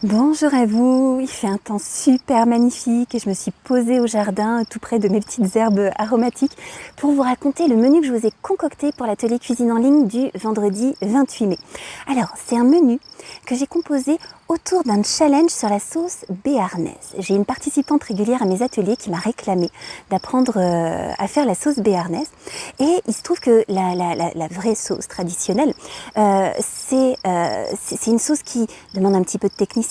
Bonjour à vous, il fait un temps super magnifique et je me suis posée au jardin tout près de mes petites herbes aromatiques pour vous raconter le menu que je vous ai concocté pour l'atelier cuisine en ligne du vendredi 28 mai. Alors c'est un menu que j'ai composé autour d'un challenge sur la sauce béarnaise. J'ai une participante régulière à mes ateliers qui m'a réclamé d'apprendre à faire la sauce béarnaise et il se trouve que la vraie sauce traditionnelle c'est une sauce qui demande un petit peu de technicité.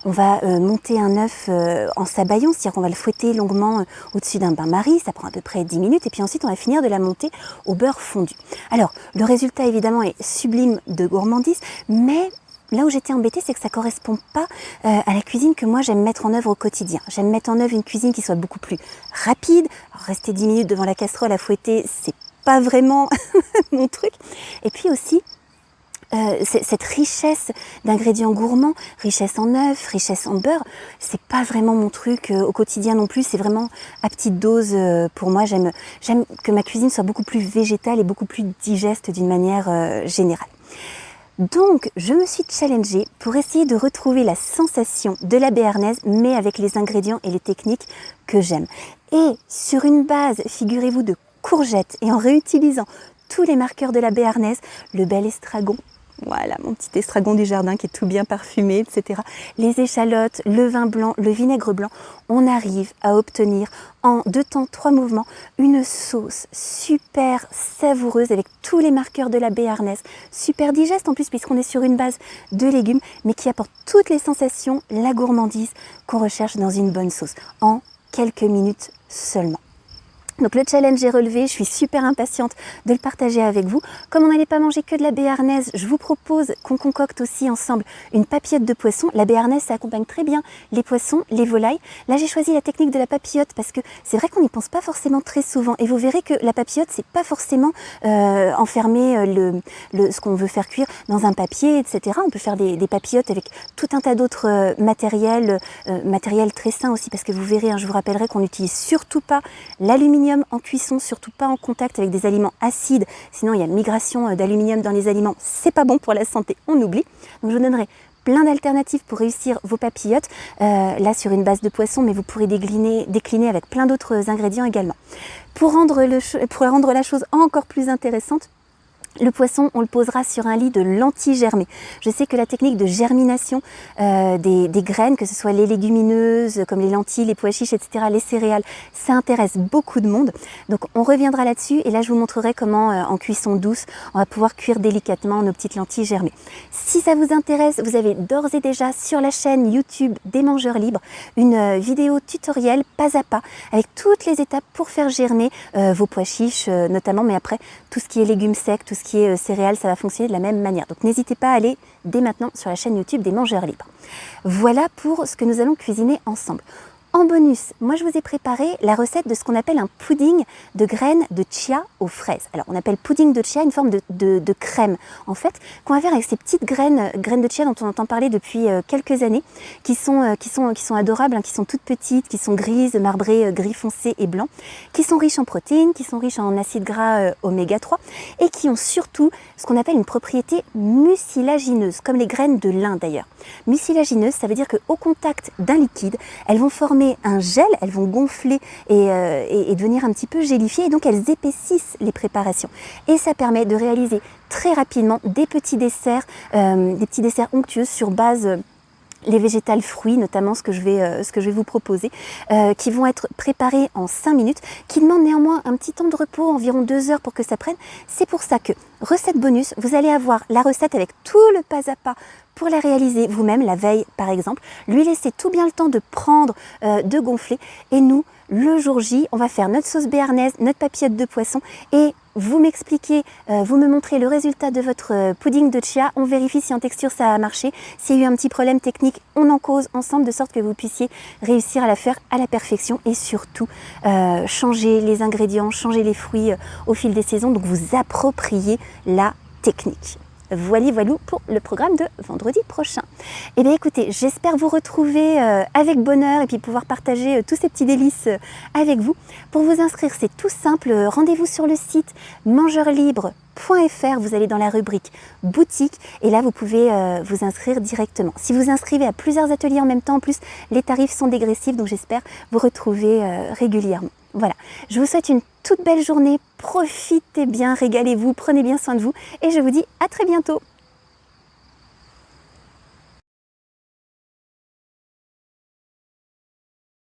On va monter un œuf en sabayon, c'est-à-dire qu'on va le fouetter longuement au-dessus d'un bain-marie, ça prend à peu près 10 minutes et puis ensuite on va finir de la monter au beurre fondu. Alors le résultat évidemment est sublime de gourmandise, mais là où j'étais embêtée, c'est que ça ne correspond pas à la cuisine que moi j'aime mettre en œuvre au quotidien. J'aime mettre en œuvre une cuisine qui soit beaucoup plus rapide. Alors, rester 10 minutes devant la casserole à fouetter, c'est pas vraiment mon truc. Et puis aussi, cette richesse d'ingrédients gourmands, richesse en œufs, richesse en beurre, c'est pas vraiment mon truc au quotidien non plus, c'est vraiment à petite dose pour moi. J'aime que ma cuisine soit beaucoup plus végétale et beaucoup plus digeste d'une manière générale. Donc, je me suis challengée pour essayer de retrouver la sensation de la béarnaise, mais avec les ingrédients et les techniques que j'aime. Et sur une base, figurez-vous, de courgettes et en réutilisant tous les marqueurs de la béarnaise, le bel estragon, voilà, mon petit estragon du jardin qui est tout bien parfumé, etc. Les échalotes, le vin blanc, le vinaigre blanc, on arrive à obtenir en 2 temps, 3 mouvements, une sauce super savoureuse avec tous les marqueurs de la béarnaise, super digeste en plus puisqu'on est sur une base de légumes, mais qui apporte toutes les sensations, la gourmandise qu'on recherche dans une bonne sauce, en quelques minutes seulement. Donc le challenge est relevé, je suis super impatiente de le partager avec vous. Comme on n'allait pas manger que de la béarnaise, je vous propose qu'on concocte aussi ensemble une papillote de poisson. La béarnaise, ça accompagne très bien les poissons, les volailles. Là, j'ai choisi la technique de la papillote parce que c'est vrai qu'on n'y pense pas forcément très souvent. Et vous verrez que la papillote, c'est pas forcément enfermer ce qu'on veut faire cuire dans un papier, etc. On peut faire des papillotes avec tout un tas d'autres matériel très sain aussi, parce que vous verrez, je vous rappellerai qu'on n'utilise surtout pas l'aluminium en cuisson, surtout pas en contact avec des aliments acides, sinon il y a migration d'aluminium dans les aliments, c'est pas bon pour la santé, on oublie. Donc je vous donnerai plein d'alternatives pour réussir vos papillotes, là sur une base de poisson, mais vous pourrez décliner avec plein d'autres ingrédients également. Pour rendre la chose encore plus intéressante, le poisson, on le posera sur un lit de lentilles germées. Je sais que la technique de germination des graines, que ce soit les légumineuses, comme les lentilles, les pois chiches, etc., les céréales, ça intéresse beaucoup de monde. Donc on reviendra là-dessus et là je vous montrerai comment, en cuisson douce, on va pouvoir cuire délicatement nos petites lentilles germées. Si ça vous intéresse, vous avez d'ores et déjà sur la chaîne YouTube des Mangeurs Libres une vidéo tutoriel pas à pas avec toutes les étapes pour faire germer vos pois chiches notamment, mais après tout ce qui est légumes secs, tout ce qui est céréales, ça va fonctionner de la même manière. Donc n'hésitez pas à aller dès maintenant sur la chaîne YouTube des Mangeurs Libres. Voilà pour ce que nous allons cuisiner ensemble. En bonus, moi je vous ai préparé la recette de ce qu'on appelle un pudding de graines de chia aux fraises. Alors on appelle pudding de chia une forme de crème en fait, qu'on va faire avec ces petites graines de chia dont on entend parler depuis quelques années, qui sont adorables, qui sont toutes petites, qui sont grises, marbrées, gris foncé et blanc, qui sont riches en protéines, qui sont riches en acides gras oméga 3 et qui ont surtout ce qu'on appelle une propriété mucilagineuse, comme les graines de lin d'ailleurs. Mucilagineuse, ça veut dire qu'au contact d'un liquide, elles vont former un gel, elles vont gonfler et devenir un petit peu gélifiées et donc elles épaississent les préparations. Et ça permet de réaliser très rapidement des petits desserts onctueux sur base les végétales fruits, notamment ce que je vais vous proposer, qui vont être préparés en 5 minutes, qui demandent néanmoins un petit temps de repos, environ 2 heures pour que ça prenne. C'est pour ça que, recette bonus, vous allez avoir la recette avec tout le pas à pas pour la réaliser vous-même, la veille par exemple, lui laisser tout bien le temps de prendre, de gonfler, et nous, le jour J, on va faire notre sauce béarnaise, notre papillote de poisson, et vous m'expliquez, vous me montrez le résultat de votre pudding de chia, on vérifie si en texture ça a marché, s'il y a eu un petit problème technique, on en cause ensemble de sorte que vous puissiez réussir à la faire à la perfection et surtout changer les ingrédients, changer les fruits au fil des saisons, donc vous appropriez la technique. Voilà pour le programme de vendredi prochain. Eh bien écoutez, j'espère vous retrouver avec bonheur et puis pouvoir partager tous ces petits délices avec vous. Pour vous inscrire, c'est tout simple, rendez-vous sur le site mangeurlibre.fr vous allez dans la rubrique boutique et là vous pouvez vous inscrire directement. Si vous inscrivez à plusieurs ateliers en même temps, en plus les tarifs sont dégressifs, donc j'espère vous retrouver régulièrement. Voilà, je vous souhaite une toute belle journée, profitez bien, régalez-vous, prenez bien soin de vous et je vous dis à très bientôt.